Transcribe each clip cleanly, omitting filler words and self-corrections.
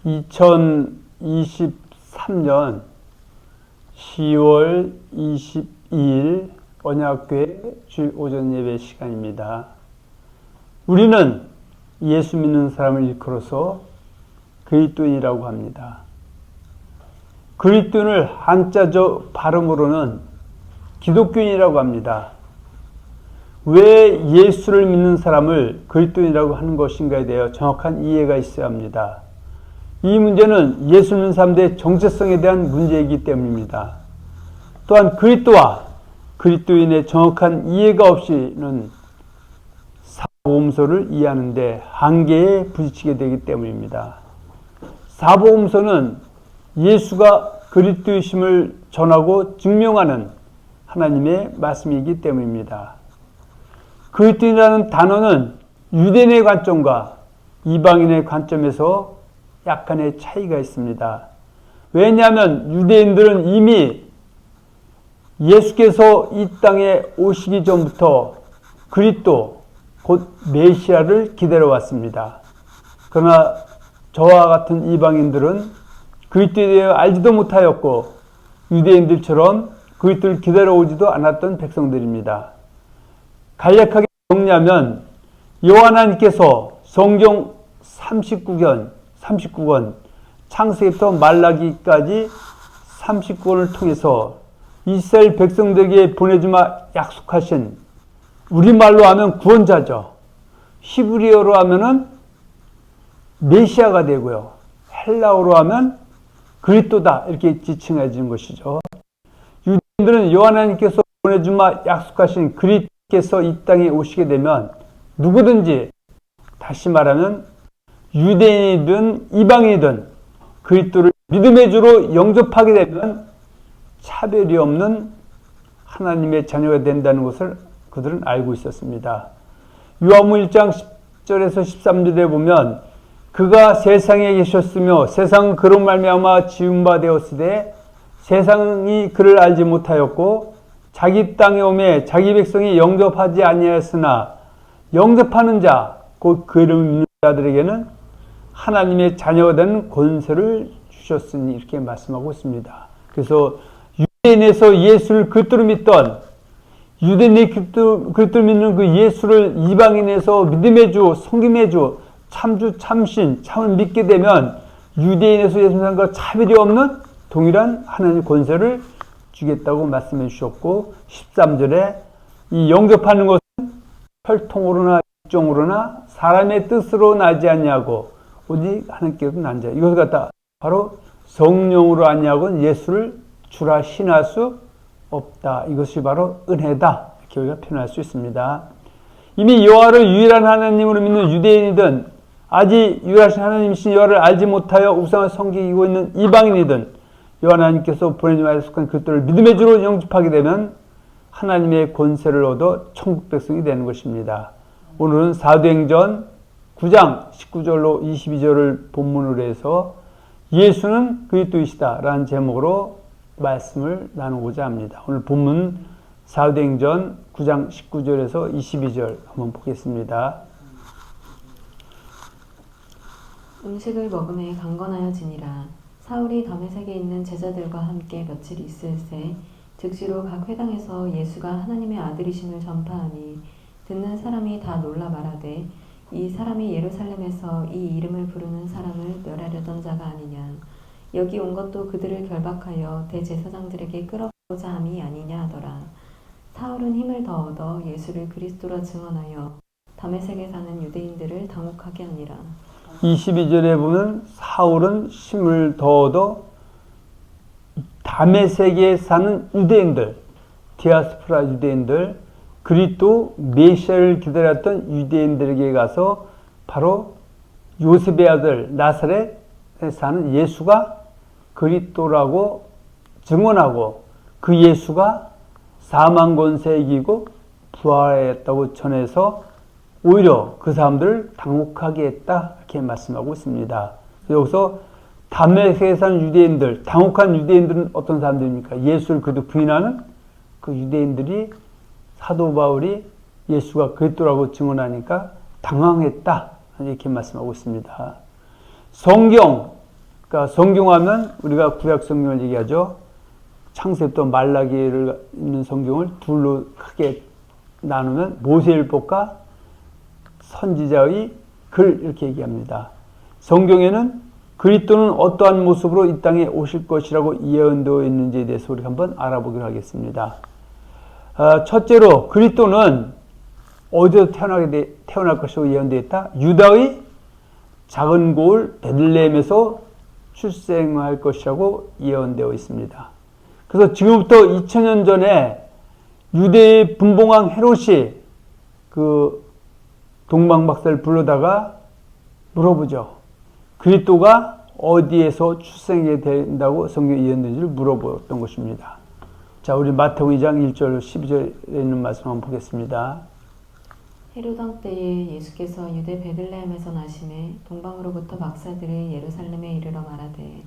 2023년 10월 22일 언약교회 주일 오전 예배 시간입니다. 우리는 예수 믿는 사람을 일컬어서 그리스도인이라고 합니다. 그리스도인을 한자적 발음으로는 기독교인이라고 합니다. 왜 예수를 믿는 사람을 그리스도인이라고 하는 것인가에 대해 정확한 이해가 있어야 합니다. 이 문제는 예수 믿는 사람들의 정체성에 대한 문제이기 때문입니다. 또한 그리스도와 그리스도인의 정확한 이해가 없이는 사복음서를 이해하는 데 한계에 부딪히게 되기 때문입니다. 사복음서는 예수가 그리스도이심을 전하고 증명하는 하나님의 말씀이기 때문입니다. 그리스도인이라는 단어는 유대인의 관점과 이방인의 관점에서 약간의 차이가 있습니다. 왜냐하면 유대인들은 이미 예수께서 이 땅에 오시기 전부터 그리스도 곧 메시아를 기다려왔습니다. 그러나 저와 같은 이방인들은 그리스도에 대해 알지도 못하였고 유대인들처럼 그리스도를 기다려오지도 않았던 백성들입니다. 간략하게 정리하면 여호와님께서 성경 39권 창세기부터 말라기까지 39권을 통해서 이스라엘 백성들에게 보내주마 약속하신, 우리말로 하면 구원자죠. 히브리어로 하면은 메시아가 되고요. 헬라어로 하면 그리스도다 이렇게 지칭해 주는 것이죠. 유대인들은 여호와님께서 보내주마 약속하신 그리스도께서 이 땅에 오시게 되면 누구든지, 다시 말하면 유대인이든 이방인이든 그리스도를 믿음의 주로 영접하게 되면 차별이 없는 하나님의 자녀가 된다는 것을 그들은 알고 있었습니다. 요한복음 1장 10절에서 13절에 보면 그가 세상에 계셨으며 세상은 그로 말미암아 지은 바 되었으되 세상이 그를 알지 못하였고 자기 땅에 오매 자기 백성이 영접하지 아니하였으나 영접하는 자 곧 그 이름을 믿는 자들에게는 하나님의 자녀가 되는 권세를 주셨으니 이렇게 말씀하고 있습니다. 그래서 유대인에서 예수를 그리스도로 믿던, 유대인이 그리스도를 믿는 그 예수를 이방인에서 믿음의 주, 섬김의 주, 참주, 참신, 참을 믿게 되면 유대인에서 예수 믿는 것과 차별이 없는 동일한 하나님의 권세를 주겠다고 말씀해 주셨고, 13절에 이 영접하는 것은 혈통으로나 육종으로나 사람의 뜻으로 나지 않냐고 오직 하나님께서 난 자, 이것을 갖다 바로 성령으로 아니하고는 예수를 주라 신할 수 없다. 이것이 바로 은혜다. 이렇게 우리가 표현할 수 있습니다. 이미 여호와를 유일한 하나님으로 믿는 유대인이든 아직 유일하신 하나님이신 여호와를 알지 못하여 우상을 섬기고 있는 이방인이든 여호와 하나님께서 보내주마 약속한 그리스도를 믿음의 주로 영접하게 되면 하나님의 권세를 얻어 천국 백성이 되는 것입니다. 오늘은 사도행전 9장 19절로 22절을 본문으로 해서 예수는 그리스도이시다 라는 제목으로 말씀을 나누고자 합니다. 오늘 본문 사도행전 9장 19절에서 22절 한번 보겠습니다. 음식을 먹음에 강건하여지니라. 사울이 다메섹에 있는 제자들과 함께 며칠 있을새 즉시로 각 회당에서 예수가 하나님의 아들이심을 전파하니 듣는 사람이 다 놀라 말하되 이 사람이 예루살렘에서 이 이름을 부르는 사람을 멸하려던 자가 아니냐. 여기 온 것도 그들을 결박하여 대제사장들에게 끌어가고자 함이 아니냐 하더라. 사울은 힘을 더 얻어 예수를 그리스도라 증언하여 다메섹에 사는 유대인들을 당혹하게 하니라. 22절에 보면 사울은 힘을 더 얻어 다메섹에 사는 유대인들, 디아스포라 유대인들, 그리스도 메시아를 기다렸던 유대인들에게 가서 바로 요셉의 아들 나사렛에 사는 예수가 그리스도라고 증언하고 그 예수가 사망 권세 이기고 부활했다고 전해서 오히려 그 사람들을 당혹하게 했다 이렇게 말씀하고 있습니다. 여기서 다메섹에 사는 유대인들, 당혹한 유대인들은 어떤 사람들입니까? 예수를 그래도 부인하는 그 유대인들이 사도 바울이 예수가 그리스도라고 증언하니까 당황했다 이렇게 말씀하고 있습니다. 성경 그러니까 성경하면 우리가 구약 성경을 얘기하죠. 창세부터 말라기를 있는 성경을 둘로 크게 나누면 모세율법과 선지자의 글 이렇게 얘기합니다. 성경에는 그리스도는 어떠한 모습으로 이 땅에 오실 것이라고 예언되어 있는지에 대해서 우리 한번 알아보기로 하겠습니다. 첫째로 그리스도는 어디서 태어날 것이라고 예언되어 있다? 유다의 작은 고을 베들레헴에서 출생할 것이라고 예언되어 있습니다. 그래서 지금부터 2000년 전에 유대의 분봉왕 헤롯이 그 동방박사를 불러다가 물어보죠. 그리스도가 어디에서 출생하게 된다고 성경에 예언된지를 물어보았던 것입니다. 자, 우리 마태복음 2장 1절 12절에 있는 말씀 한번 보겠습니다. 헤롯 왕 때에 예수께서 유대 베들레헴에서 나심에 동방으로부터 박사들이 예루살렘에 이르러 말하되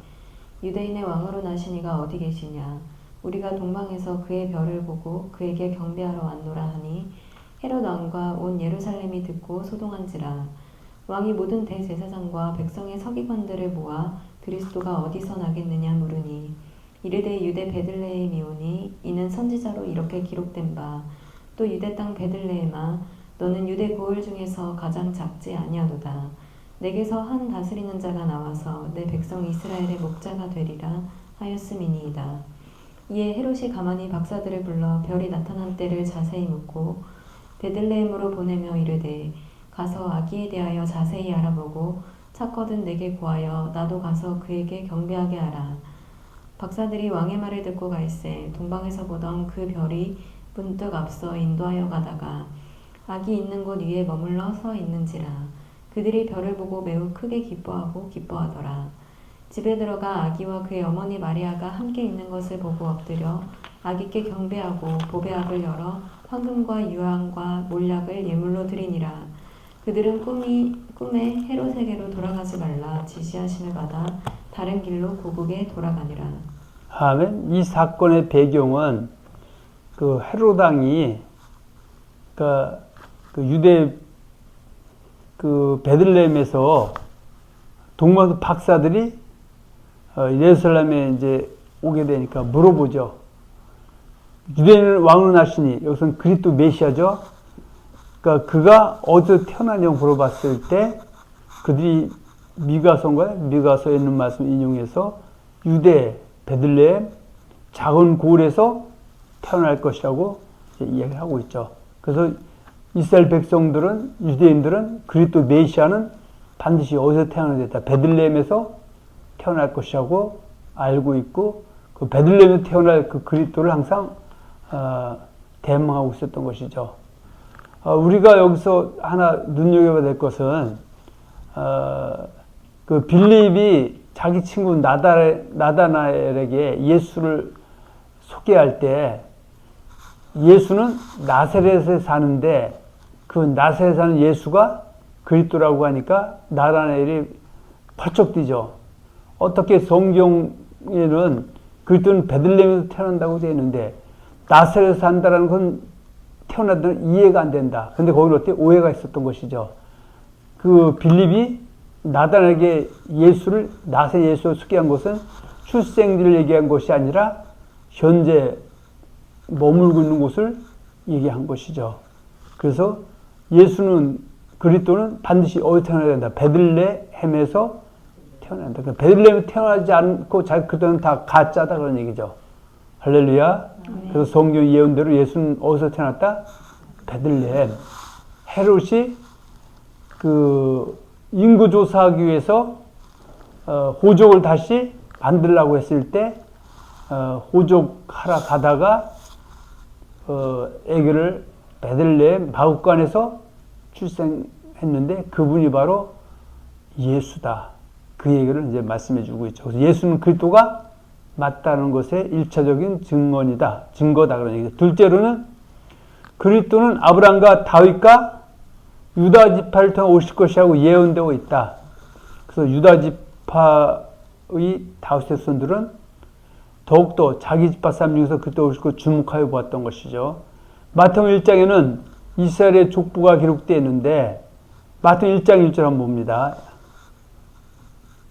유대인의 왕으로 나신 이가 어디 계시냐 우리가 동방에서 그의 별을 보고 그에게 경배하러 왔노라 하니 헤롯 왕과 온 예루살렘이 듣고 소동한지라. 왕이 모든 대제사장과 백성의 서기관들을 모아 그리스도가 어디서 나겠느냐 물으니 이르되 유대 베들레헴이오니 이는 선지자로 이렇게 기록된 바 또 유대 땅 베들레헴아 너는 유대 고을 중에서 가장 작지 아니하도다. 내게서 한 다스리는 자가 나와서 내 백성 이스라엘의 목자가 되리라 하였음이니이다. 이에 헤롯이 가만히 박사들을 불러 별이 나타난 때를 자세히 묻고 베들레헴으로 보내며 이르되 가서 아기에 대하여 자세히 알아보고 찾거든 내게 구하여 나도 가서 그에게 경배하게 하라. 박사들이 왕의 말을 듣고 갈새 동방에서 보던 그 별이 문득 앞서 인도하여 가다가 아기 있는 곳 위에 머물러 서 있는지라. 그들이 별을 보고 매우 크게 기뻐하고 기뻐하더라. 집에 들어가 아기와 그의 어머니 마리아가 함께 있는 것을 보고 엎드려 아기께 경배하고 보배압을 열어 황금과 유황과 몰약을 예물로 드리니라. 그들은 꿈에 헤롯에게로 돌아가지 말라 지시하심을 받아 다른 길로 고국에 돌아가니라. 아멘. 이 사건의 배경은 그 헤롯 왕이 그 유대 그 베들레헴에서 동방 박사들이 예루살렘에 이제 오게 되니까 물어보죠. 유대인을 왕으로 나시니 여기서는 그리스도 메시아죠. 그러니까 그가 어디서 태어나냐고 물어봤을 때 그들이 미가서에 있는 말씀 인용해서 유대 베들레헴 작은 고을에서 태어날 것이라고 이야기를 하고 있죠. 그래서 이스라엘 백성들은 유대인들은 그리스도 메시아는 반드시 어디서 태어나겠다. 베들레헴에서 태어날 것이라고 알고 있고 그 베들레헴에서 태어날 그 그리스도를 항상 대망하고 있었던 것이죠. 우리가 여기서 하나 눈여겨봐야 될 것은 그 빌립이 자기 친구 나다나엘에게 예수를 소개할 때 예수는 나사렛에 사는데 그 나사렛에 사는 예수가 그리스도라고 하니까 나다나엘이 펄쩍 뛰죠. 어떻게 성경에는 그리스도는 베들레헴에서 태어난다고 되어 있는데 나사렛에 산다는 건 태어나던 이해가 안 된다. 근데 거기는 어때? 오해가 있었던 것이죠. 그 빌립이 나다나엘에게 나사렛 예수를 소개한 것은 출생지를 얘기한 것이 아니라 현재 머물고 있는 곳을 얘기한 것이죠. 그래서 예수는 그리스도는 반드시 어디 태어나야 된다. 베들레헴에서 태어난다. 그러니까 베들레헴에 태어나지 않고 그들은 다 가짜다 그런 얘기죠. 할렐루야. 그래서 성경 예언대로 예수는 어디서 태어났다? 베들레헴. 헤롯이 그 인구 조사하기 위해서 호족을 다시 만들려고 했을 때 호족하러 가다가 아기를 베들레헴 마구간에서 출생했는데 그분이 바로 예수다. 그 얘기를 이제 말씀해 주고 있죠. 그래서 예수는 그리스도가 맞다는 것의 1차적인 증거다 그런 얘기죠. 둘째로는 그리스도는 아브라함과 다윗과 유다 지파를 통해 오실 것이라고 예언되고 있다. 그래서 유다 지파의 다윗의 손들은 더욱더 자기 지파 사람 중에서 그때 오실 것 주목하여 보았던 것이죠. 마태복음 1장에는 이스라엘의 족보가 기록되어 있는데 마태복음 1장 1절 한번 봅니다.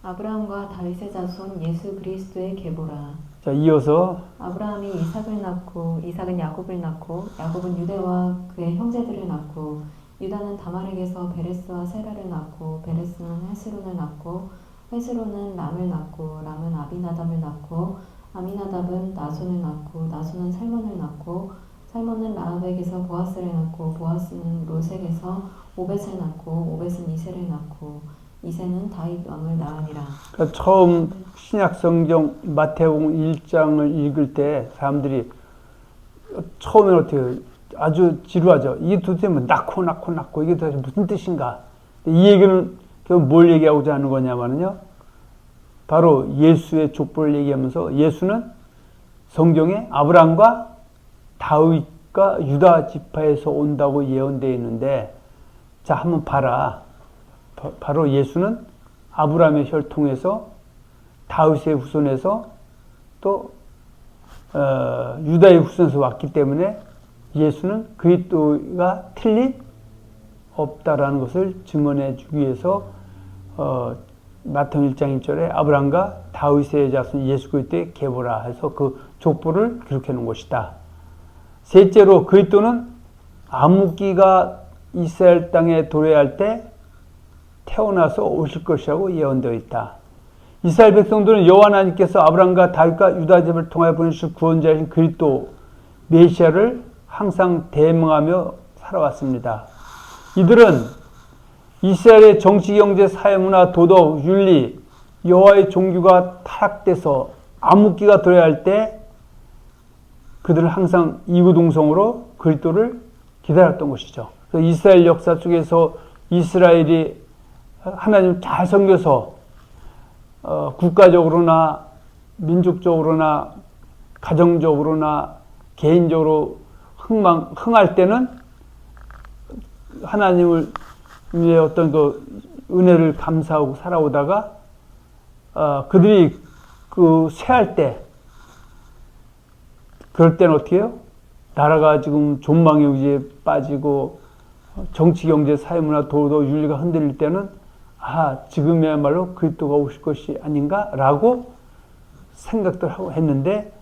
아브라함과 다윗의 자손 예수 그리스도의 계보라. 자, 이어서 아브라함이 이삭을 낳고 이삭은 야곱을 낳고 야곱은 유대와 그의 형제들을 낳고 유다는 다말에게서 베레스와 세라를 낳고 베레스는 헤스론을 낳고 헤스론은 람을 낳고 람은 아비나답을 낳고 아미나답은 나손을 낳고 나손은 살몬을 낳고 살몬은 라합에게서 보아스를 낳고 보아스는 롯에게서 오벳을 낳고 오벳은 이세를 낳고 이세는 다윗 왕을 낳으니라. 그러니까 처음 신약 성경 마태복음 1장을 읽을 때 사람들이 처음에 어떻게 아주 지루하죠. 이게 도대체 뭐 낳고 이게 도대체 무슨 뜻인가? 이 얘기는 뭘 얘기하고자 하는 거냐면요. 바로 예수의 족보를 얘기하면서 예수는 성경에 아브라함과 다윗과 유다 지파에서 온다고 예언되어 있는데, 자, 한번 봐라. 바로 예수는 아브라함의 혈통에서 다윗의 후손에서 또 유다의 후손에서 왔기 때문에 예수는 그리스도가 틀림 없다라는 것을 증언해 주기 위해서 마태복음 1장 1절에 아브라함과 다윗의 자손 예수 그리스도의 계보라 해서 그 족보를 기록해 놓은 것이다. 셋째로 그리스도는 암흑기가 이스라엘 땅에 도래할 때 태어나서 오실 것이라고 예언되어 있다. 이스라엘 백성들은 여호와 하나님께서 아브라함과 다윗과 유다 집을 통하여 보내주신 구원자이신 그리스도 메시아를 항상 대명하며 살아왔습니다. 이들은 이스라엘의 정치, 경제, 사회, 문화, 도덕, 윤리, 여호와의 종교가 타락돼서 암흑기가 도래할 때 그들은 항상 이구동성으로 그리스도를 기다렸던 것이죠. 그래서 이스라엘 역사 속에서 이스라엘이 하나님 잘 섬겨서 국가적으로나 민족적으로나 가정적으로나 개인적으로 흥할 때는 하나님을 위해 어떤 그 은혜를 감사하고 살아오다가 그들이 그 쇠할 때, 그럴 때는 어떻게 해요? 나라가 지금 존망의 의지에 빠지고 정치, 경제, 사회, 문화, 도덕, 윤리가 흔들릴 때는 지금이야말로 그리스도가 오실 것이 아닌가라고 생각들 하고 했는데,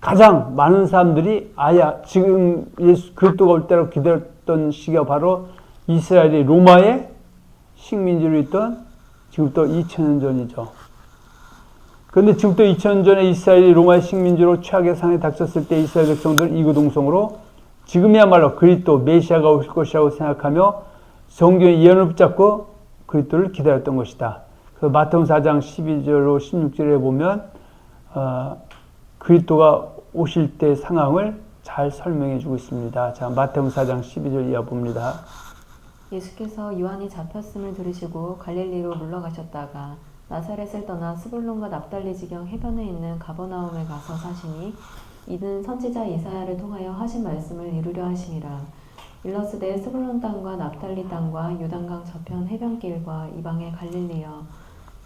가장 많은 사람들이 지금 예수 그리스도가 올 때라고 기다렸던 시기가 바로 이스라엘이 로마의 식민지로 있던 지금부터 2000년 전이죠. 그런데 지금부터 2000년 전에 이스라엘이 로마의 식민지로 최악의 상황에 닥쳤을 때 이스라엘 백성들은 이구동성으로 지금이야말로 그리스도 메시아가 오실 것이라고 생각하며 성경의 예언을 붙잡고 그리스도를 기다렸던 것이다. 그래서 마태복음 4장 12절로 16절에 보면 그리스도가 오실 때 상황을 잘 설명해 주고 있습니다. 자, 마태복음 4장 12절 이하 봅니다. 예수께서 요한이 잡혔음을 들으시고 갈릴리로 물러가셨다가 나사렛을 떠나 스불론과 납달리 지경 해변에 있는 가버나움에 가서 사시니 이는 선지자 이사야를 통하여 하신 말씀을 이루려 하심이라. 일러스되 스불론 땅과 납달리 땅과 요단강 저편 해변길과 이방의 갈릴리여,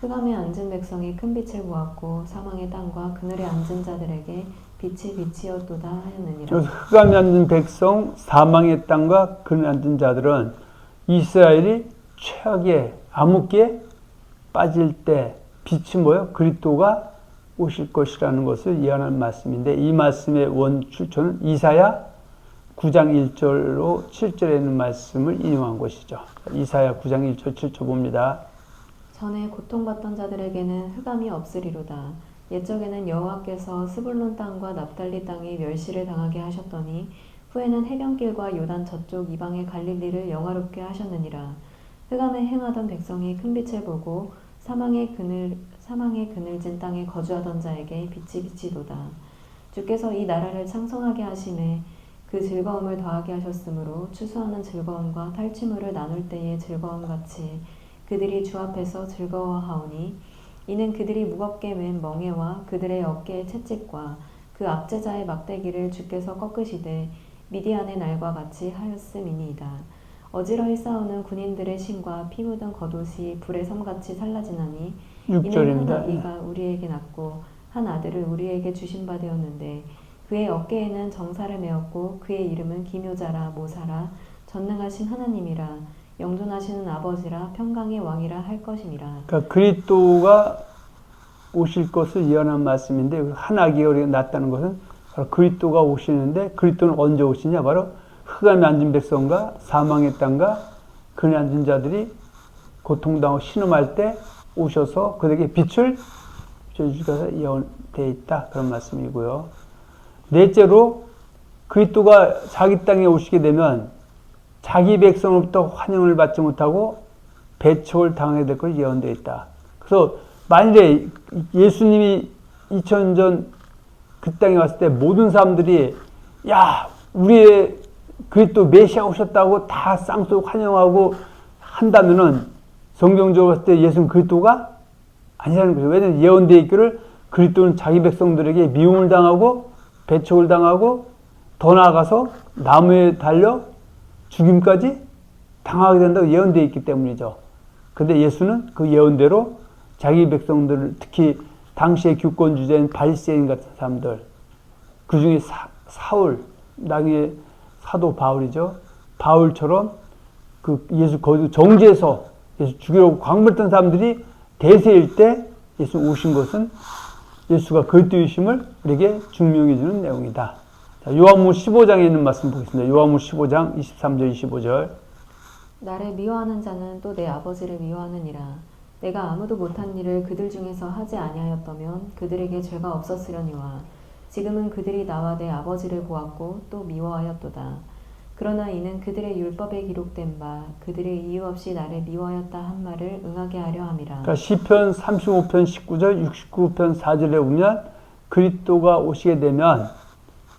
흑암에 앉은 백성이 큰 빛을 보았고 사망의 땅과 그늘에 앉은 자들에게 빛이 빛이었도다 하였느니라. 흑암에 앉은 백성, 사망의 땅과 그늘에 앉은 자들은 이스라엘이 최악의 암흑기에 빠질 때 빛이 뭐예요? 그리스도가 오실 것이라는 것을 예언하는 말씀인데, 이 말씀의 원 출처는 이사야 9장 1절로 7절에 있는 말씀을 인용한 것이죠. 이사야 9장 1절 7절 봅니다. 전에 고통받던 자들에게는 흑암이 없으리로다. 옛적에는 여호와께서 스불론 땅과 납달리 땅이 멸시를 당하게 하셨더니 후에는 해변길과 요단 저쪽 이방의 갈릴리를 영화롭게 하셨느니라. 흑암에 행하던 백성이 큰 빛을 보고 사망의 그늘진 땅에 거주하던 자에게 빛이 비치도다. 주께서 이 나라를 창성하게 하심에 그 즐거움을 더하게 하셨으므로 추수하는 즐거움과 탈취물을 나눌 때의 즐거움같이 그들이 주 앞에서 즐거워하오니, 이는 그들이 무겁게 맨 멍에와 그들의 어깨의 채찍과 그 압제자의 막대기를 주께서 꺾으시되 미디안의 날과 같이 하였음이니이다. 어지러이 싸우는 군인들의 신과 피 묻은 겉옷이 불의 섬같이 살라지나니, 이는 한 아기가 우리에게 낳고 한 아들을 우리에게 주신 바 되었는데 그의 어깨에는 정사를 메었고 그의 이름은 기묘자라 모사라 전능하신 하나님이라. 영존하시는 아버지라 평강의 왕이라 할 것임이라. 그러니까 그리스도가 오실 것을 예언한 말씀인데 한 아기가 우리가 낳았다는 것은 바로 그리스도가 오시는데 그리스도는 언제 오시냐? 바로 흑암에 앉은 백성과 사망의 땅과 그네 앉은 자들이 고통당하고 신음할 때 오셔서 그들에게 빛을 주셔서 예언되어 있다. 그런 말씀이고요. 넷째로 그리스도가 자기 땅에 오시게 되면 자기 백성으로부터 환영을 받지 못하고 배척을 당하게 될 것이 예언되어 있다. 그래서 만일에 예수님이 2000년 전 그 땅에 왔을 때 모든 사람들이 야 우리의 그리스도 메시아 오셨다고 다 쌍수 환영하고 한다면은 성경적으로 봤을 때 예수는 그리스도가 아니라는 거죠. 왜냐하면 예언되어 있기를 그리스도는 자기 백성들에게 미움을 당하고 배척을 당하고 더 나아가서 나무에 달려 죽임까지 당하게 된다고 예언되어 있기 때문이죠. 그런데 예수는 그 예언대로 자기 백성들을 특히 당시의 규권 주제인 바리새인 같은 사람들 그 중에 사울 나중에 사도 바울이죠. 바울처럼 그 예수 거기 정지에서 예수 죽이려고 광물했던 사람들이 대세일 때 예수 오신 것은 예수가 그리스도이심을 우리에게 증명해 주는 내용이다. 자, 요한복음 15장에 있는 말씀 보겠습니다. 요한복음 15장 23절 25절. 나를 미워하는 자는 또 내 아버지를 미워하느니라. 내가 아무도 못한 일을 그들 중에서 하지 아니하였다면 그들에게 죄가 없었으려니와 지금은 그들이 나와 내 아버지를 보았고 또 미워하였도다. 그러나 이는 그들의 율법에 기록된 바 그들의 이유 없이 나를 미워하였다 한 말을 응하게 하려 함이라. 그러니까 시편 35편 19절 69편 4절에 보면 그리스도가 오시게 되면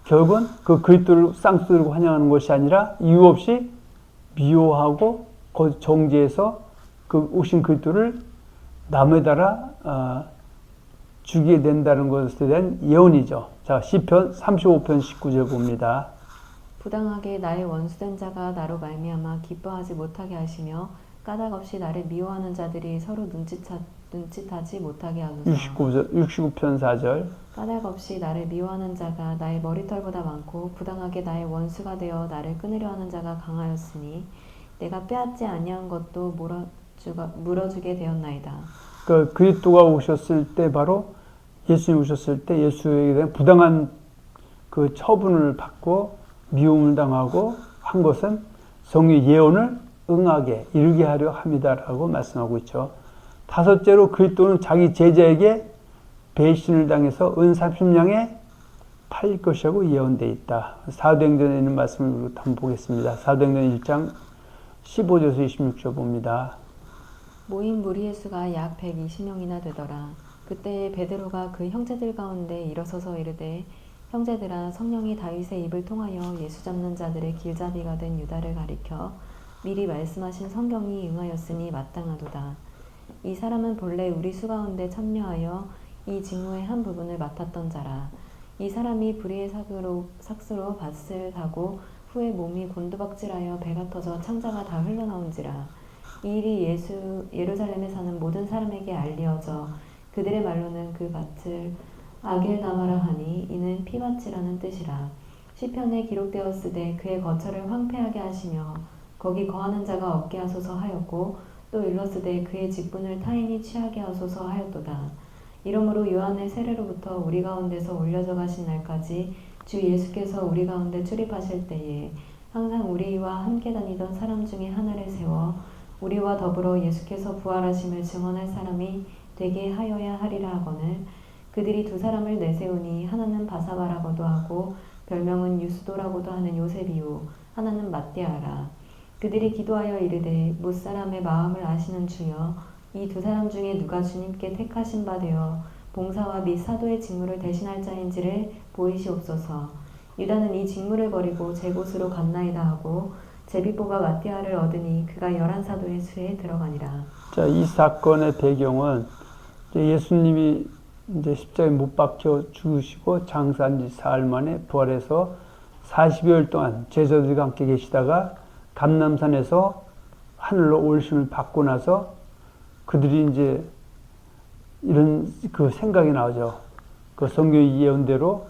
결국은 그 그리스도를 쌍수 들고 환영하는 것이 아니라 이유 없이 미워하고 거기 정지해서 그 오신 그리스도를 나무에 달아 죽이게 된다는 것에 대한 예언이죠. 자, 시편 35편 19절 봅니다. 부당하게 나의 원수된 자가 나로 말미암아 기뻐하지 못하게 하시며 까닭없이 나를 미워하는 자들이 서로 눈짓하지 못하게 하소서. 69편 4절. 까닭없이 나를 미워하는 자가 나의 머리털보다 많고 부당하게 나의 원수가 되어 나를 끊으려 하는 자가 강하였으니 내가 빼앗지 아니한 것도 물어주게 되었나이다. 그 그리스도가 오셨을 때 바로 예수님 오셨을 때 예수에게 대한 부당한 그 처분을 받고 미움을 당하고 한 것은 성의 예언을 응하게 이루게 하려 합니다라고 말씀하고 있죠. 다섯째로 그리스도는 자기 제자에게 배신을 당해서 은 30냥에 팔릴 것이라고 예언되어 있다. 사도행전에 있는 말씀을 한번 보겠습니다. 사도행전 1장 15절에서 26절 봅니다. 모인 무리의 수가 약 120명이나 되더라. 그때 베드로가 그 형제들 가운데 일어서서 이르되 형제들아 성령이 다윗의 입을 통하여 예수 잡는 자들의 길잡이가 된 유다를 가리켜 미리 말씀하신 성경이 응하였으니 마땅하도다. 이 사람은 본래 우리 수 가운데 참여하여 이 직무의 한 부분을 맡았던 자라. 이 사람이 불의의 삭수로 밭을 사고 후에 몸이 곤두박질하여 배가 터져 창자가 다 흘러나온지라. 이 일이 예루살렘에 사는 모든 사람에게 알리어져 그들의 말로는 그 밭을 아겔다마라 하니 이는 피밭이라는 뜻이라. 시편에 기록되었으되 그의 거처를 황폐하게 하시며 거기 거하는 자가 없게 하소서 하였고 또 일렀으되 그의 직분을 타인이 취하게 하소서 하였도다. 이러므로 요한의 세례로부터 우리 가운데서 올려져 가신 날까지 주 예수께서 우리 가운데 출입하실 때에 항상 우리와 함께 다니던 사람 중에 하나를 세워 우리와 더불어 예수께서 부활하심을 증언할 사람이 되게 하여야 하리라 하거늘 그들이 두 사람을 내세우니 하나는 바사바라고도 하고 별명은 유스도라고도 하는 요셉이요 하나는 matthe아라. 그들이 기도하여 이르되 못사람의 마음을 아시는 주여 이 두 사람 중에 누가 주님께 택하신 바 되어 봉사와 및 사도의 직무를 대신할 자인지를 보이시옵소서. 유다는 이 직무를 버리고 제 곳으로 갔나이다 하고 제비뽑아 matthe아를 얻으니 그가 11사도의 수에 들어가니라. 자, 이 사건의 배경은 예수님이 이제 십자가에 못 박혀 죽으시고 장사한 지 사흘 만에 부활해서 40여일 동안 제자들과 함께 계시다가 감람산에서 하늘로 올심을 받고 나서 그들이 이제 이런 그 생각이 나오죠. 그 성경 예언대로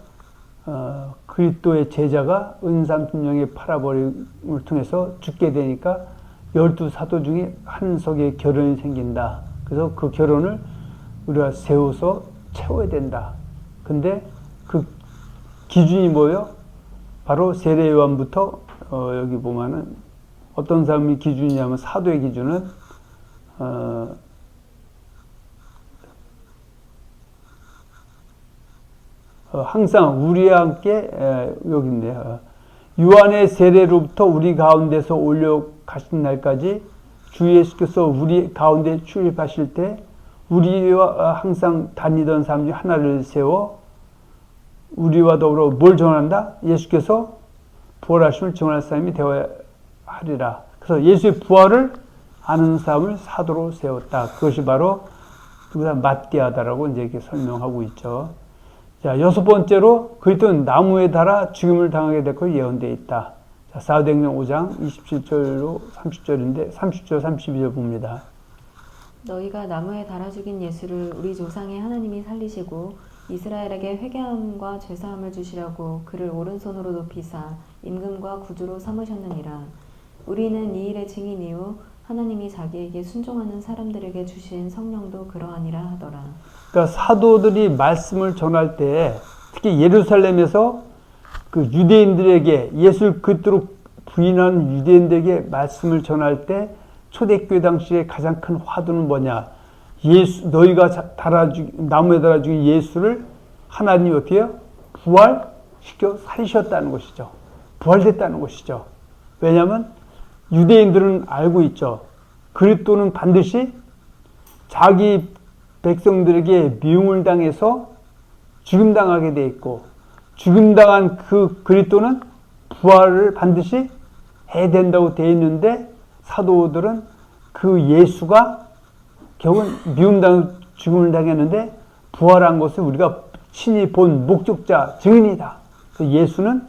그리스도의 제자가 은 30냥에 팔아버림을 통해서 죽게 되니까 12사도 중에 한 석의 결혼이 생긴다. 그래서 그 결혼을 우리가 세워서 채워야 된다. 근데 그 기준이 뭐예요? 바로 세례 요한부터 여기 보면은 어떤 사람이 기준이냐면 사도의 기준은 항상 우리와 함께 여기 있네요. 요한의 세례로부터 우리 가운데서 올려 가신 날까지 주 예수께서 우리 가운데 출입하실 때 우리와 항상 다니던 사람 중 하나를 세워 우리와 더불어 뭘 전한다? 예수께서 부활하심을 증언할 사람이 되어야 하리라. 그래서 예수의 부활을 아는 사람을 사도로 세웠다. 그것이 바로 마띠아다라고 이제 이렇게 설명하고 있죠. 자, 6번째로 그리스도는 나무에 달아 죽임을 당하게 될 것이 예언되어 있다. 자, 사도행전 5장 27절로 30절인데 30절 32절 봅니다. 너희가 나무에 달아 죽인 예수를 우리 조상의 하나님이 살리시고 이스라엘에게 회개함과 죄사함을 주시려고 그를 오른손으로 높이사 임금과 구주로 삼으셨느니라. 우리는 이 일의 증인이요 하나님이 자기에게 순종하는 사람들에게 주신 성령도 그러하니라 하더라. 그러니까 사도들이 말씀을 전할 때 특히 예루살렘에서 그 유대인들에게 예수 그리스도로 부인하는 유대인들에게 말씀을 전할 때 초대교회 당시에 가장 큰 화두는 뭐냐? 예수 너희가 나무에 달아 죽인 예수를 하나님이 어떻게 해요? 부활시켜 살리셨다는 것이죠. 부활됐다는 것이죠. 왜냐하면 유대인들은 알고 있죠. 그리스도는 반드시 자기 백성들에게 미움을 당해서 죽임당하게 돼 있고 죽임당한 그 그리스도는 부활을 반드시 해야 된다고 되어 있는데 사도들은 그 예수가 결국은 미움당하고 죽음을 당했는데 부활한 것을 우리가 친히 본 목격자 증인이다. 예수는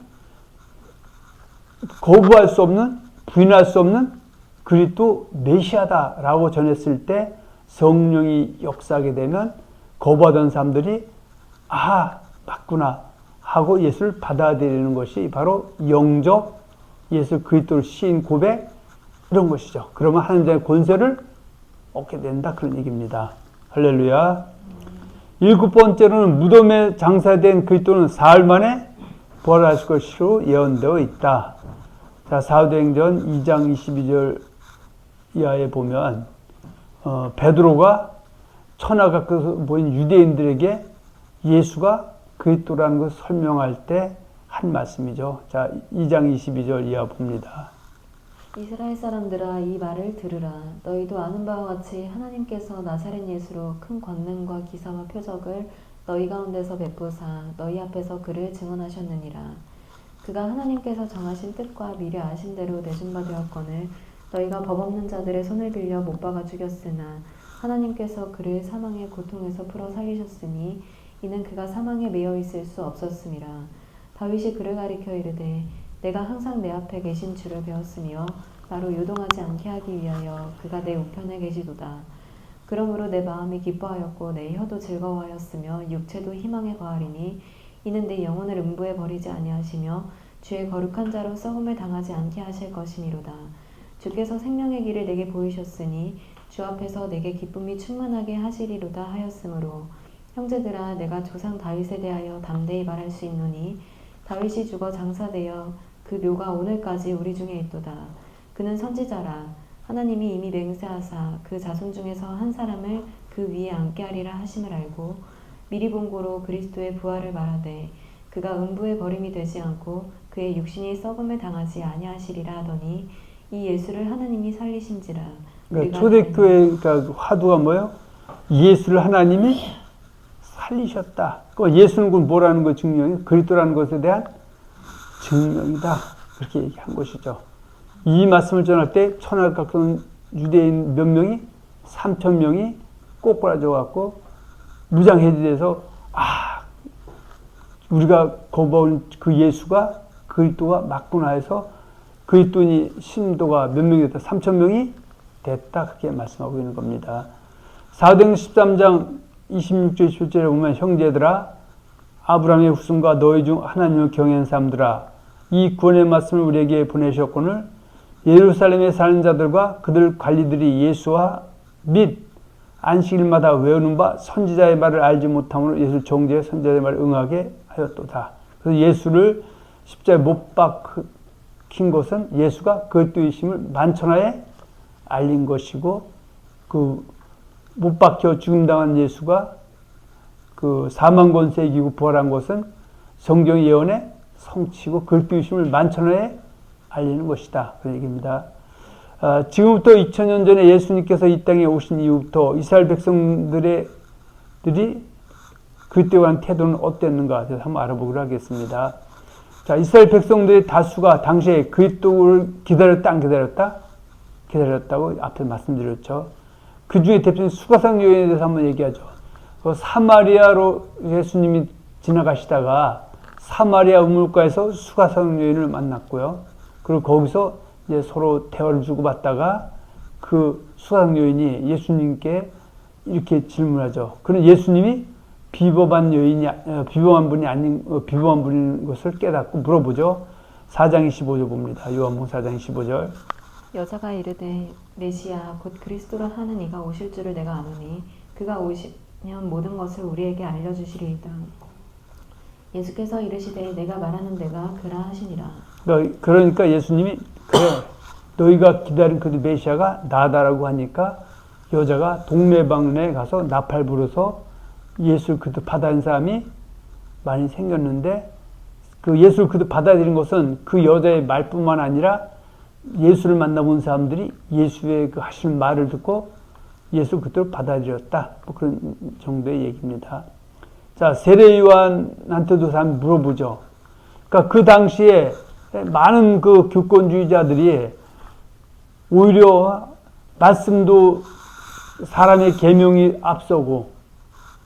거부할 수 없는 부인할 수 없는 그리스도 메시아다라고 전했을 때 성령이 역사하게 되면 거부하던 사람들이 아 맞구나 하고 예수를 받아들이는 것이 바로 영적 예수 그리스도를 시인 고백 이런 것이죠. 그러면 하나님의 권세를 얻게 된다 그런 얘기입니다. 할렐루야. 7번째로는 무덤에 장사된 그리스도는 사흘 만에 부활하실 것으로 예언되어 있다. 자, 사도행전 2장 22절 이하에 보면 베드로가 천하 각에서 모인 유대인들에게 예수가 그리스도라는 것을 설명할 때 한 말씀이죠. 자, 2장 22절 이하 봅니다. 이스라엘 사람들아 이 말을 들으라. 너희도 아는 바와 같이 하나님께서 나사렛 예수로 큰 권능과 기사와 표적을 너희 가운데서 베푸사 너희 앞에서 그를 증언하셨느니라. 그가 하나님께서 정하신 뜻과 미리 아신 대로 내준 바 되었거늘 너희가 법 없는 자들의 손을 빌려 못 박아 죽였으나 하나님께서 그를 사망의 고통에서 풀어 살리셨으니 이는 그가 사망에 매여 있을 수 없었음이라. 다윗이 그를 가리켜 이르되 내가 항상 내 앞에 계신 주를 배웠으며 나로 유동하지 않게 하기 위하여 그가 내 우편에 계시도다. 그러므로 내 마음이 기뻐하였고 내 혀도 즐거워하였으며 육체도 희망에 거하리니 이는 내 영혼을 음부에 버리지 아니하시며 주의 거룩한 자로 썩음을 당하지 않게 하실 것이미로다. 주께서 생명의 길을 내게 보이셨으니 주 앞에서 내게 기쁨이 충만하게 하시리로다 하였으므로 형제들아 내가 조상 다윗에 대하여 담대히 말할 수 있노니 다윗이 죽어 장사되어 그 묘가 오늘까지 우리 중에 있도다. 그는 선지자라. 하나님이 이미 맹세하사 그 자손 중에서 한 사람을 그 위에 앉게 하리라 하심을 알고 미리 본고로 그리스도의 부활을 말하되 그가 음부에 버림이 되지 않고 그의 육신이 썩음을 당하지 아니하시리라 하더니 이 예수를 하나님이 살리신지라. 그러니까 초대교회 화두가 뭐예요? 예수를 하나님이 살리셨다. 그 예수는 뭐라는 거 증명이에요? 그리스도라는 것에 대한 증명이다. 그렇게 얘기한 것이죠. 이 말씀을 전할 때 천하각성 유대인 몇 명이 3,000명이 꼬꾸라져 갖고 무장해제돼서 우리가 거부한 그 예수가 그리스도가 맞구나 해서 그리스도니 신도가 몇 명이 됐다? 3,000명이 됐다. 그렇게 말씀하고 있는 겁니다. 사도행전 13장 26절 27절에 보면 형제들아 아브라함의 후손과 너희 중 하나님을 경외하는 사람들아 이 구원의 말씀을 우리에게 보내셨거늘 예루살렘에 사는 자들과 그들 관리들이 예수와 및 안식일마다 외우는 바 선지자의 말을 알지 못함으로 예수 정죄의 선지자의 말을 응하게 하였도다. 그래서 예수를 십자가에 못 박힌 것은 예수가 그리스도이심을 만천하에 알린 것이고, 그 못 박혀 죽음당한 예수가 그 사망 권세 이기고 부활한 것은 성경 예언의 성취고 그리스도이심을 만천하에 알리는 것이다. 그런 얘기입니다. 지금부터 2000년 전에 예수님께서 이 땅에 오신 이후부터 이스라엘 백성들이 그리스도에 관한 태도는 어땠는가 한번 알아보기로 하겠습니다. 자, 이스라엘 백성들의 다수가 당시에 그리스도를 기다렸다 안 기다렸다? 기다렸다고 앞에 말씀드렸죠. 그 중에 대표적인 수가성 여인에 대해서 한번 얘기하죠. 사마리아로 예수님이 지나가시다가 사마리아 우물가에서 수가성 여인을 만났고요. 그리고 거기서 이제 서로 대화를 주고받다가 그 수가성 여인이 예수님께 이렇게 질문하죠. 그는 예수님이 비범한 분인 것을 깨닫고 물어보죠. 4장 25절 봅니다. 요한복음 4장 25절. 여자가 이르되 메시아 곧 그리스도라 하는 이가 오실 줄을 내가 아노니 그가 오시면 모든 것을 우리에게 알려주시리이다. 예수께서 이르시되 내가 말하는 데가 그라 하시니라. 그러니까 예수님이 그래 너희가 기다린 그 메시아가 나다라고 하니까 여자가 동네방네 가서 나팔 불어서 예수를 그때 받아들인 사람이 많이 생겼는데, 그 예수를 그때 받아들인 것은 그 여자의 말뿐만 아니라 예수를 만나본 사람들이 예수의 그 하시는 말을 듣고 예수를 그대로 받아들였다. 뭐 그런 정도의 얘기입니다. 자, 세례 요한한테도 사람 물어보죠. 그러니까 그 당시에 많은 그 교권주의자들이 오히려 말씀도 사람의 계명이 앞서고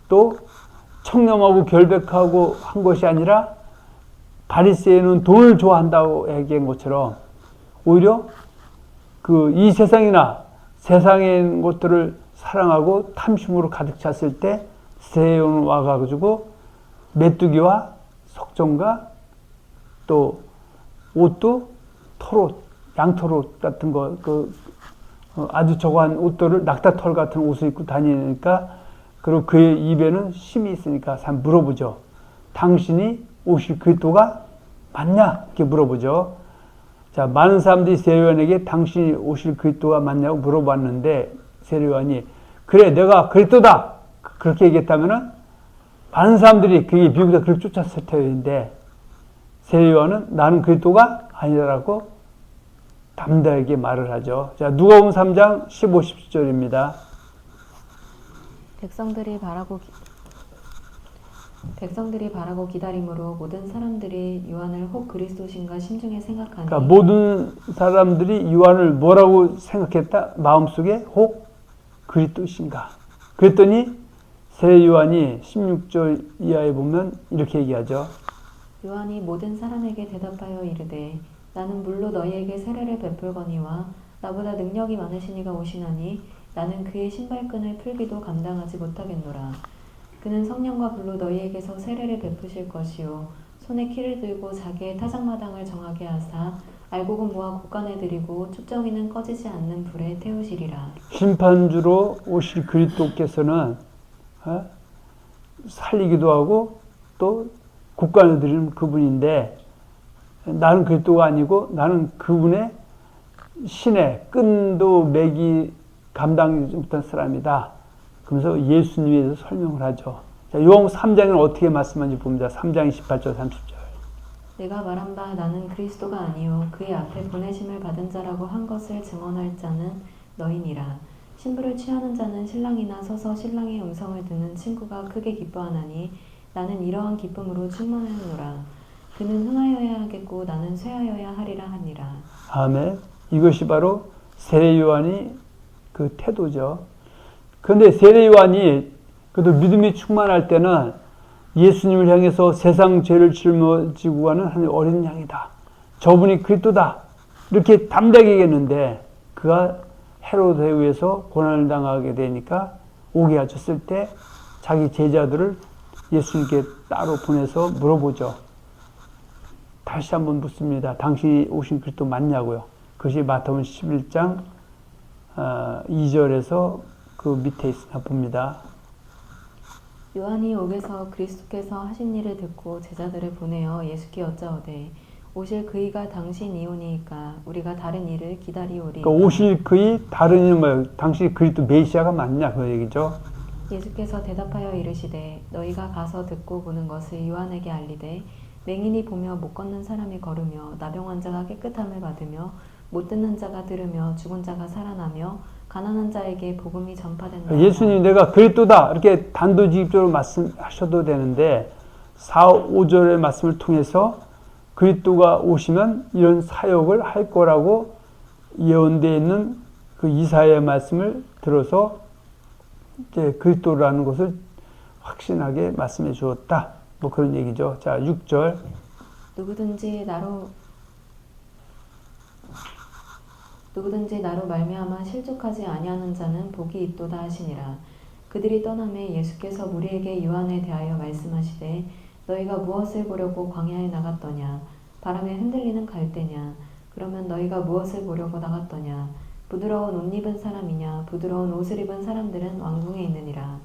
또 청렴하고 결백하고 한 것이 아니라 바리새인은 돈을 좋아한다고 얘기한 것처럼 오히려 그 이 세상이나 세상의 것들을 사랑하고 탐심으로 가득 찼을 때 세례요한은 와가지고 메뚜기와 석정과 또 옷도 털옷, 양털옷 같은 거, 아주 저거한 옷들을 낙타털 같은 옷을 입고 다니니까, 그리고 그의 입에는 심이 있으니까 사람 물어보죠. 당신이 오실 그리스도가 맞냐? 이렇게 물어보죠. 자, 많은 사람들이 세례요한에게 당신이 오실 그리스도가 맞냐고 물어봤는데 세례요한이 그래 내가 그리스도다 그렇게 얘기했다면은 많은 사람들이 그게 미국에서 그를 쫓았을 터인데 세례요한은 나는 그리스도가 아니라고 담대하게 말을 하죠. 자, 누가복음 3장 15, 17절입니다. 백성들이 바라고 기다림으로 모든 사람들이 요한을 혹 그리스도신가 심중에 생각하니. 그러니까 모든 사람들이 요한을 뭐라고 생각했다? 마음속에 혹 그리스도신가. 그랬더니 세례 요한이 16절 이하에 보면 이렇게 얘기하죠. 요한이 모든 사람에게 대답하여 이르되 나는 물로 너희에게 세례를 베풀거니와 나보다 능력이 많으신 이가 오시나니 나는 그의 신발끈을 풀기도 감당하지 못하겠노라. 그는 성령과 불로 너희에게서 세례를 베푸실 것이요 손에 키를 들고 자기의 타작마당을 정하게 하사 알곡은 모아 곳간에 들이고 축정이는 꺼지지 않는 불에 태우시리라. 심판주로 오실 그리스도께서는 살리기도 하고 또 곳간에 들이는 그분인데, 나는 그리스도가 아니고 나는 그분의 신의 끈도 매기 감당하지 못한 사람이다. 그러면서 예수님에 대해서 설명을 하죠. 자, 요한복음 3장에는 어떻게 말씀하는지 봅니다. 3장 28절 30절. 내가 말한 바 나는 그리스도가 아니요 그의 앞에 보내심을 받은 자라고 한 것을 증언할 자는 너희니라. 신부를 취하는 자는 신랑이나 서서 신랑의 음성을 듣는 친구가 크게 기뻐하나니 나는 이러한 기쁨으로 충만하노라. 그는 흥하여야 하겠고 나는 쇠하여야 하리라 하니라. 아멘. 이것이 바로 세례 요한이 그 태도죠. 그런데 세례 요한이 그래도 믿음이 충만할 때는 예수님을 향해서 세상 죄를 짊어지고 가는 한 어린 양이다. 저분이 그리스도다. 이렇게 담대하게 얘기했는데 그가 헤로드에 의해서 고난을 당하게 되니까 오게 하셨을 때 자기 제자들을 예수님께 따로 보내서 물어보죠. 다시 한번 묻습니다. 당신이 오신 그리스도 맞냐고요. 그것이 마태복음 11장 2절에서 그 밑에 있으나 봅니다. 요한이 옥에서 그리스도께서 하신 일을 듣고 제자들을 보내어 예수께 여짜오되 오실 그이가 당신이오니이까 우리가 다른 일을 기다리오리. 그러니까 오실 그이 다른 이는 뭐예요? 당신이 그리스도 메시아가 맞냐 그 얘기죠. 예수께서 대답하여 이르시되 너희가 가서 듣고 보는 것을 요한에게 알리되 맹인이 보며 못 걷는 사람이 걸으며 나병 자가 깨끗함을 받으며 못 듣는 자가 들으며 죽은 자가 살아나며 가난한 자에게 복음이 전파된다. 예수님이 내가 그리스도다 이렇게 단도직입적으로 말씀하셔도 되는데 4, 5절의 말씀을 통해서 그리스도가 오시면 이런 사역을 할 거라고 예언되어 있는 그 이사야의 말씀을 들어서 이제 그리스도라는 것을 확신하게 말씀해 주었다. 뭐 그런 얘기죠. 자, 6절. 누구든지 나로 말미암아 실족하지 아니하는 자는 복이 있도다 하시니라. 그들이 떠나매 예수께서 무리에게 요한에 대하여 말씀하시되 너희가 무엇을 보려고 광야에 나갔더냐? 바람에 흔들리는 갈대냐? 그러면 너희가 무엇을 보려고 나갔더냐? 부드러운 옷 입은 사람이냐? 부드러운 옷을 입은 사람들은 왕궁에 있느니라.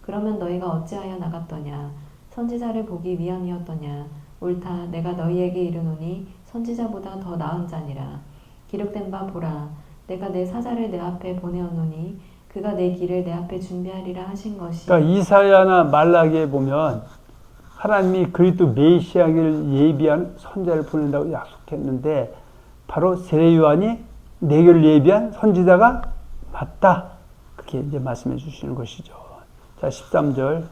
그러면 너희가 어찌하여 나갔더냐? 선지자를 보기 위함이었더냐? 옳다, 내가 너희에게 이르노니 선지자보다 더 나은 자니라. 기록된 바 보라, 내가 내 사자를 내 앞에 보내었노니 그가 내 길을 내 앞에 준비하리라 하신 것이. 그러니까 이사야나 말라기에 보면 하나님이 그리스도 메시아를 예비한 선자를 보낸다고 약속했는데 바로 세례 요한이 내교를 예비한 선지자가 맞다. 그렇게 이제 말씀해 주시는 것이죠. 자, 13절.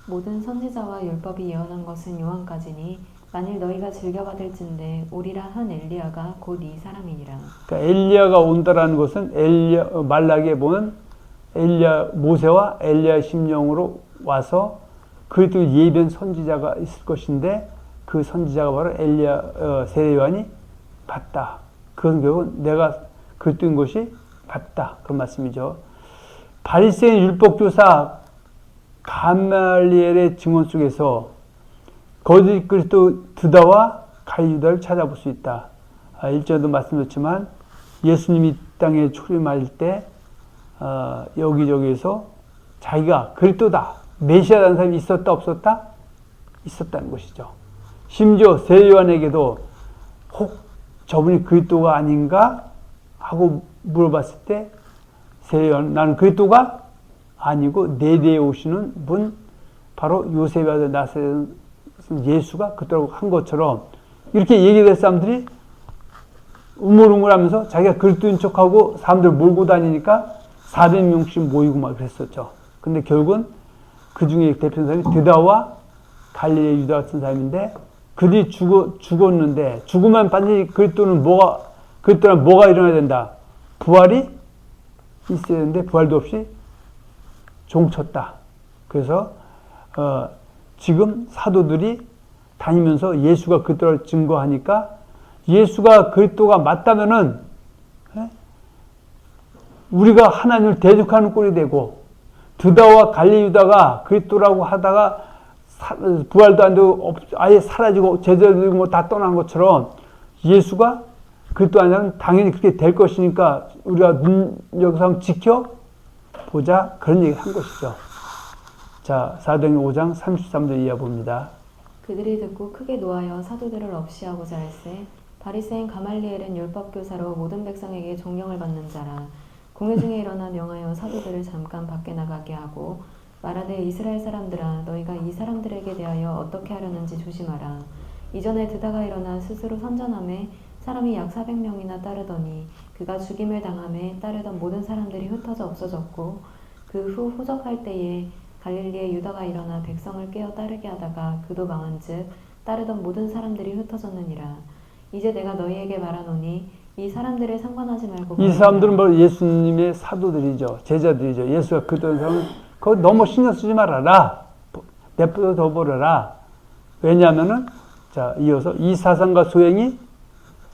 모든 선지자와 율법이 예언한 것은 요한까지니 만일 너희가 즐겨받을진대 오리라 한 엘리야가 곧 이 사람이니라. 그러니까 엘리야가 온다라는 것은 말라기에 보면 모세와 엘리야 심령으로 와서 그리스도 예비한 선지자가 있을 것인데 그 선지자가 바로 세례 요한이 맞다. 그건 결국 내가 그리스도인 것이 맞다. 그런 말씀이죠. 바리새인 율법교사 가말리엘의 증언 속에서 거짓 그리스도 드다와 갈리유다를 찾아볼 수 있다. 1절도 말씀드렸지만 예수님이 땅에 초림할 때 여기저기에서 자기가 그리스도다, 메시아라는 사람이 있었다 없었다? 있었다는 것이죠. 심지어 세례 요한에게도 혹 저분이 그리스도가 아닌가 하고 물어봤을 때 세례 요한 나는 그리스도가 아니고 내 뒤에 오시는 분 바로 요셉의 아들 나사렛 예수가 그렇다고 한 것처럼 이렇게 얘기될 사람들이 우물우물하면서 자기가 그리스도인 척하고 사람들 몰고 다니니까 400명씩 모이고 막 그랬었죠. 근데 결국은 그 중에 대표적인 사람이 드다와 갈릴리 유다 같은 사람인데 그들이 죽었는데 죽으면 반드시 그리스도는 뭐가 일어나야 된다. 부활이 있어야 되는데 부활도 없이 종쳤다. 그래서 지금 사도들이 다니면서 예수가 그리스도를 증거하니까 예수가 그리스도가 맞다면은 우리가 하나님을 대적하는 꼴이 되고 드다와 갈릴리 유다가 그리스도라고 하다가 부활도 안 되고 아예 사라지고 제자들이 뭐 다 떠난 것처럼 예수가 그리스도 아니면 당연히 그렇게 될 것이니까 우리가 눈여겨서 한번 지켜보자 그런 얘기를 한 것이죠. 자, 사도행전 5장 33절 이하 봅니다. 그들이 듣고 크게 노하여 사도들을 없이하고자 할세 바리새인 가말리엘은 율법교사로 모든 백성에게 존경을 받는 자라. 공회 중에 일어나 명하여 사도들을 잠깐 밖에 나가게 하고 말하되 이스라엘 사람들아 너희가 이 사람들에게 대하여 어떻게 하려는지 조심하라. 이전에 드다가 일어나 스스로 선전함에 사람이 약 400명이나 따르더니 그가 죽임을 당함에 따르던 모든 사람들이 흩어져 없어졌고 그 후 호적할 때에 갈릴리의 유다가 일어나 백성을 깨어 따르게 하다가 그도 망한즉 따르던 모든 사람들이 흩어졌느니라. 이제 내가 너희에게 말하노니 이 사람들을 상관하지 말고 이 사람들은 바로 예수님의 사도들이죠. 제자들이죠. 예수가 그랬던 사람은 그거 너무 신경 쓰지 말아라. 내버려 둬버려라. 왜냐하면은 자 이어서 이 사상과 소행이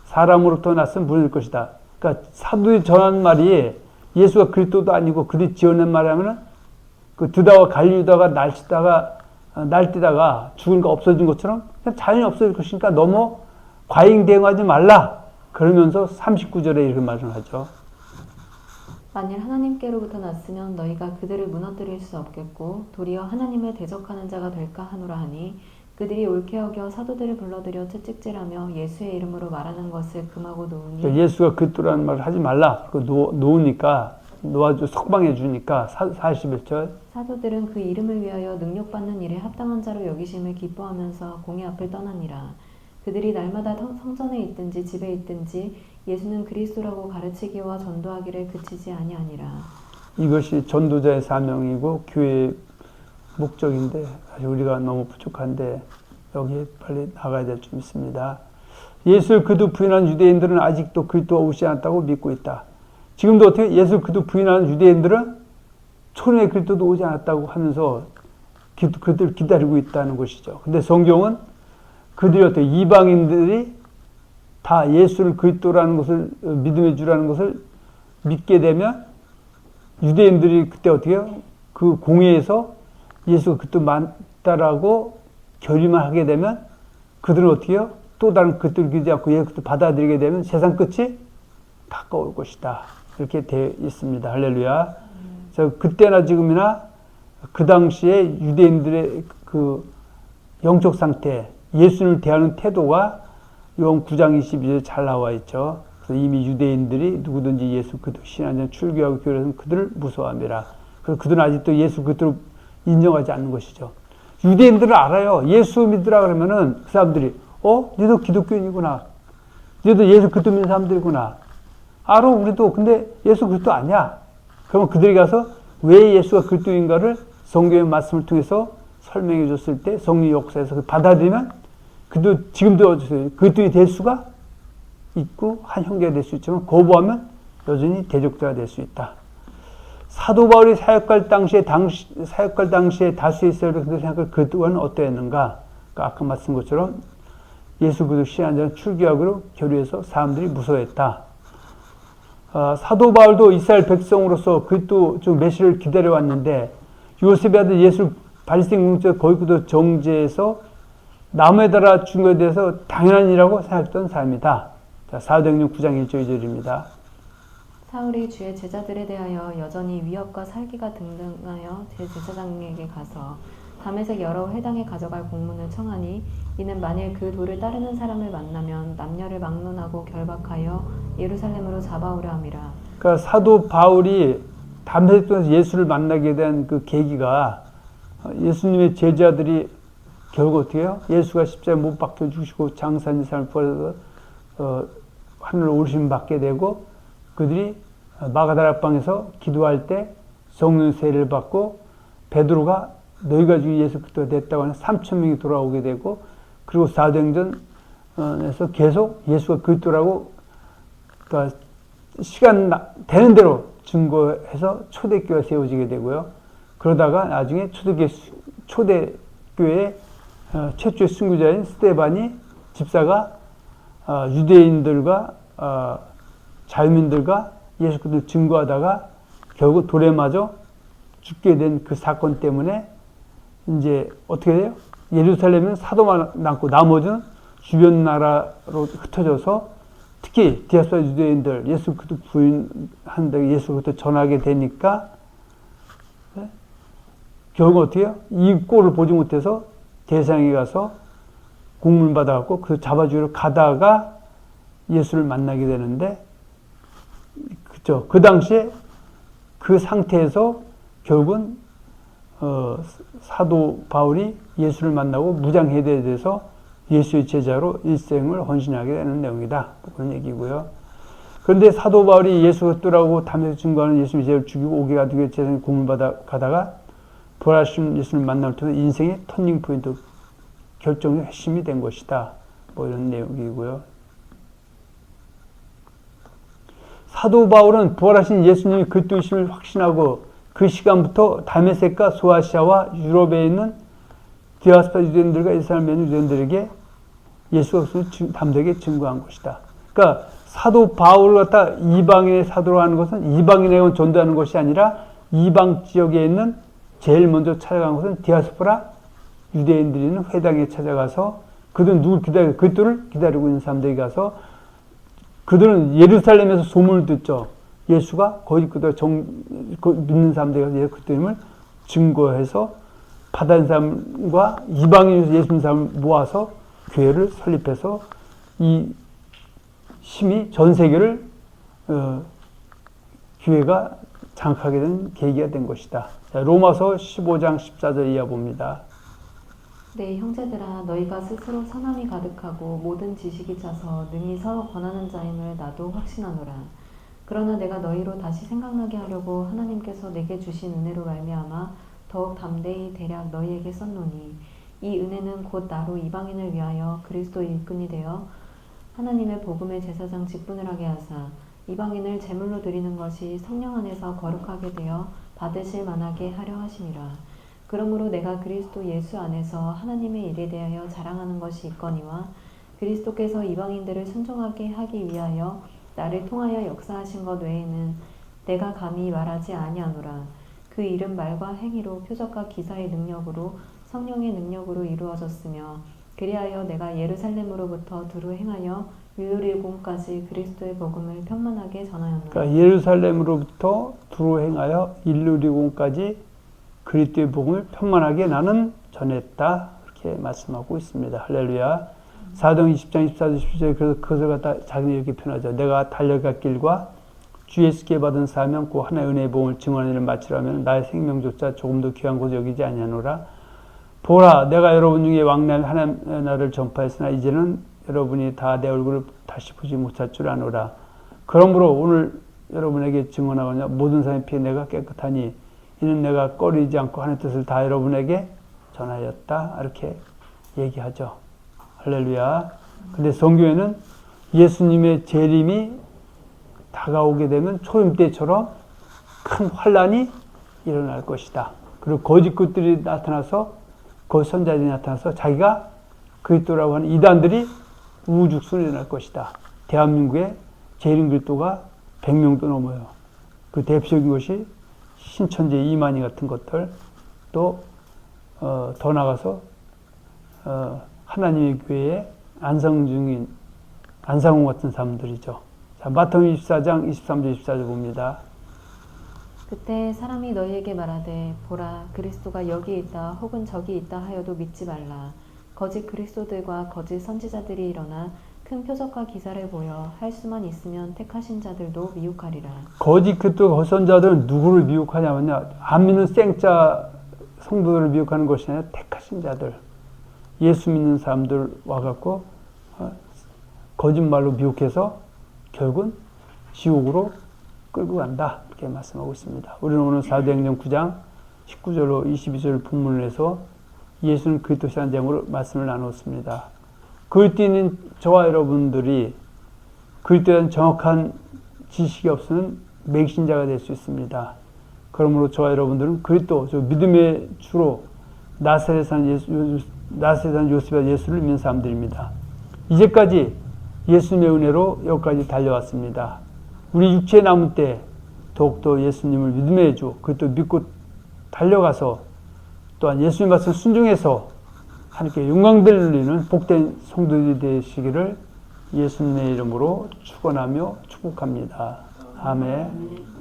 사람으로부터 났으면 무너질 것이다. 그러니까 사도들이 전하는 말이 예수가 그리스도도 아니고 그들이 지어낸 말이라면은 그 드다와 갈리유다가 날뛰다가 죽으니까 없어진 것처럼 그냥 자연히 없어질 것이니까 너무 과잉 대응하지 말라. 그러면서 39절에 이렇게 말을 하죠. 만일 하나님께로부터 났으면 너희가 그들을 무너뜨릴 수 없겠고 도리어 하나님을 대적하는 자가 될까 하노라 하니 그들이 옳게 여겨 사도들을 불러들여 채찍질하며 예수의 이름으로 말하는 것을 금하고 놓으니 그러니까 예수가 그리스도라는 말을 하지 말라. 놓으니까 놓아줘 석방해 주니까 41절 사도들은 그 이름을 위하여 능력받는 일에 합당한 자로 여기심을 기뻐하면서 공회 앞을 떠나니라. 그들이 날마다 성전에 있든지 집에 있든지 예수는 그리스도라고 가르치기와 전도하기를 그치지 아니하니라. 이것이 전도자의 사명이고 교회의 목적인데 사실 우리가 너무 부족한데 여기에 빨리 나가야 될 점 있습니다. 예수를 그도 부인한 유대인들은 아직도 그리스도가 오지 않았다고 믿고 있다. 지금도 어떻게 예수를 그도 부인하는 유대인들은 초림의 그리스도도 오지 않았다고 하면서 그들 기다리고 있다는 것이죠. 근데 성경은 그들이 어떻게 이방인들이 다 예수를 그리스도라는 것을 믿음해 주라는 것을 믿게 되면 유대인들이 그때 어떻게 해요? 그 공회에서 예수가 그리스도 맞다라고 결의만 하게 되면 그들은 어떻게 해요? 또 다른 그들을 믿지 않고 예수 그리스도 받아들이게 되면 세상 끝이 가까울 것이다. 이렇게 되어 있습니다. 할렐루야. 그때나 지금이나 그 당시에 유대인들의 그 영적 상태, 예수를 대하는 태도가 요한 9장 22절에 잘 나와 있죠. 그래서 이미 유대인들이 누구든지 예수 그리스도 신앙에 출교하고 교회에서는 그들을 무서워함이라. 그래서 그들은 아직도 예수 그리스도를 인정하지 않는 것이죠. 유대인들은 알아요. 예수 믿으라 그러면은 그 사람들이 너도 기독교인이구나. 너도 예수 그리스도 믿는 사람들이구나. 알아 우리도. 근데 예수 그리스도 아니야. 그러면 그들이 가서 왜 예수가 그리스도인가를 성경의 말씀을 통해서 설명해 줬을 때 성령 역사에서 받아들이면 그도 지금도 그리스도인이 될 수가 있고 한 형제가 될 수 있지만 거부하면 여전히 대적자가 될 수 있다. 사도 바울이 사역할 당시에 다수의 이스라엘을 생각할 그동안은 어떠했는가? 그러니까 아까 말씀 것처럼 예수 그리스도 신앙자는 출교하기로 교류해서 사람들이 무서워했다. 사도 바울도 이스라엘 백성으로서 그리스도 좀 메시를 기다려왔는데 요셉의 아들 예수 바리새인 공적 거기도 정죄해서 나무에 달아 죽은 것에 대해서 당연한 일이라고 생각했던 사람이다. 자, 사도행전 9장 1절 2절입니다. 사울이 주의 제자들에 대하여 여전히 위협과 살기가 등등하여 제사장에게 가서 다메섹 여러 회당에 가져갈 공문을 청하니 이는 만일 그 도를 따르는 사람을 만나면 남녀를 막론하고 결박하여 예루살렘으로 잡아오려 함이라. 그러니까 사도 바울이 다메섹에서 예수를 만나게 된 그 계기가 예수님의 제자들이 결국 어떻게 해요? 예수가 십자가에 못 박혀 죽으시고 장사한 사람을 부활해서 하늘로 오르심 받게 되고 그들이 마가다락방에서 기도할 때 성령 세례를 받고 베드로가 너희가 지금 예수 그리스도가 됐다고 하는 3,000명이 돌아오게 되고 그리고 사도행전에서 계속 예수가 그리스도라고 그러니까 시간 되는 대로 증거해서 초대교회가 세워지게 되고요. 그러다가 나중에 초대교회의 최초의 순교자인 스데반이 집사가 유대인들과 자유민들과 예수 그리스도를 증거하다가 결국 돌에 맞아 죽게 된 그 사건 때문에 이제 어떻게 돼요? 예루살렘은 사도만 남고 나머지는 주변 나라로 흩어져서 특히 디아스포라 유대인들 예수 그리스도 부인한다 예수 그리스도 전하게 되니까 결국 어떻게 해요? 이 꼴을 보지 못해서 대상에 가서 공문 받아갖고 그 잡아주기로 가다가 예수를 만나게 되는데 그죠? 그 당시에 그 상태에서 결국은 사도 바울이 예수를 만나고 무장해제돼서 예수의 제자로 일생을 헌신하게 되는 내용이다. 그런 얘기고요. 그런데 사도 바울이 예수 그리스도라고 담에서 증거하는 예수의 제자를 죽이고 오게 가두게 재상에 공문 받아 가다가 부활하신 예수를 만남을 통해 인생의 터닝 포인트 결정의 핵심이 된 것이다. 뭐 이런 내용이고요. 사도 바울은 부활하신 예수님이 그리스도이심을 확신하고 그 시간부터 다메섹과 소아시아와 유럽에 있는 디아스포라 유대인들과 이스라엘 있는 유대인들에게 예수가 담대하게 증거한 것이다. 그러니까 사도 바울을 갖다 이방인의 사도로 하는 것은 이방인에게 전도하는 것이 아니라 이방 지역에 있는 제일 먼저 찾아간 것은 디아스포라 유대인들이 있는 회당에 찾아가서 그들은 누굴 기다리고 그리스도를 기다리고 있는 사람들에게 가서 그들은 예루살렘에서 소문을 듣죠. 예수가 거기 그들 믿는 사람들이 가서 그들을 증거해서 받은 사람과 이방인에서 예수 믿는 사람을 모아서 교회를 설립해서 이 힘이 전 세계를 교회가 장악하게 된 계기가 된 것이다. 자, 로마서 15장 14절 이하 봅니다. 내 형제들아 너희가 스스로 선함이 가득하고 모든 지식이 차서 능히 서로 권하는 자임을 나도 확신하노라. 그러나 내가 너희로 다시 생각나게 하려고 하나님께서 내게 주신 은혜로 말미암아 더욱 담대히 대략 너희에게 썼노니 이 은혜는 곧 나로 이방인을 위하여 그리스도의 일꾼이 되어 하나님의 복음의 제사장 직분을 하게 하사 이방인을 제물로 드리는 것이 성령 안에서 거룩하게 되어 받으실 만하게 하려 하심이라. 그러므로 내가 그리스도 예수 안에서 하나님의 일에 대하여 자랑하는 것이 있거니와 그리스도께서 이방인들을 순종하게 하기 위하여 나를 통하여 역사하신 것 외에는 내가 감히 말하지 아니하노라. 그 일은 말과 행위로 표적과 기사의 능력으로 성령의 능력으로 이루어졌으며 그리하여 내가 예루살렘으로부터 두루 행하여 일루리공까지 그리스도의 복음을 편만하게 전하였노라. 그러니까 예루살렘으로부터 두루 행하여 일루리공까지 그리스도의 복음을 편만하게 나는 전했다. 이렇게 말씀하고 있습니다. 할렐루야. 사도행 20장 24절 17절에 그래서 그것을 갖다 자기는 이렇게 표현하죠. 내가 달려갈 길과 주 예수께 받은 사명 그 하나의 은혜의 복음을 증언하는 일을 마치라면 나의 생명조차 조금도 귀한 것을 여기지 아니하노라. 보라 내가 여러분 중에 왕래한 하나님의 나라를 전파했으나 이제는 여러분이 다 내 얼굴을 다시 보지 못할 줄 아노라. 그러므로 오늘 여러분에게 증언하거냐 모든 사람의 피에 내가 깨끗하니 이는 내가 꺼리지 않고 하나님의 뜻을 다 여러분에게 전하였다. 이렇게 얘기하죠. 할렐루야. 근데 성경에는 예수님의 재림이 다가오게 되면 초림 때처럼 큰 환란이 일어날 것이다. 그리고 거짓것들이 나타나서 거짓 선자들이 나타나서 자기가 그리스도라고 하는 이단들이 우후죽순이 일어날 것이다. 대한민국의 재림 그리스도가 100명도 넘어요. 그 대표적인 것이 신천지 이만희 같은 것들 또 더 나가서 하나님의 교회에 안상 중인 안상훈 같은 사람들이죠. 자, 마태복음 24장 23절 24절 봅니다. 그때 사람이 너희에게 말하되 보라 그리스도가 여기 있다 혹은 저기 있다 하여도 믿지 말라. 거짓 그리스도들과 거짓 선지자들이 일어나 큰 표적과 기사를 보여 할 수만 있으면 택하신 자들도 미혹하리라. 거짓 그리스도 거선자들은 누구를 미혹하냐면요. 안 믿는 생짜 성도들을 미혹하는 것이 아니라 택하신 자들. 예수 믿는 사람들 와갖고 거짓말로 미혹해서 결국은 지옥으로 끌고 간다. 이렇게 말씀하고 있습니다. 우리는 오늘 사도행전 9장 19절로 22절 본문을 해서 예수는 그리스도시라는 제목으로 말씀을 나눴습니다. 그리스도에 있는 저와 여러분들이 그리스도에 대한 정확한 지식이 없으면 맹신자가 될 수 있습니다. 그러므로 저와 여러분들은 그리스도, 저 믿음의 주로 나사렛에 사는 요셉과 예수를 믿는 사람들입니다. 이제까지 예수님의 은혜로 여기까지 달려왔습니다. 우리 육체 남은 때 더욱더 예수님을 믿음의 주, 그리스도 믿고 달려가서 또한 예수님 말씀 순종해서 하나님께 영광 돌리는 복된 성도들이 되시기를 예수님의 이름으로 축원하며 축복합니다. 아멘.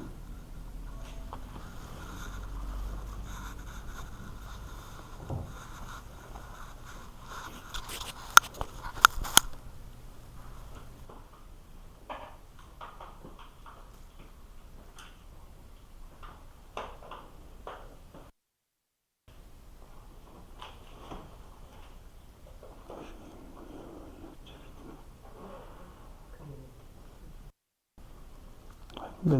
네,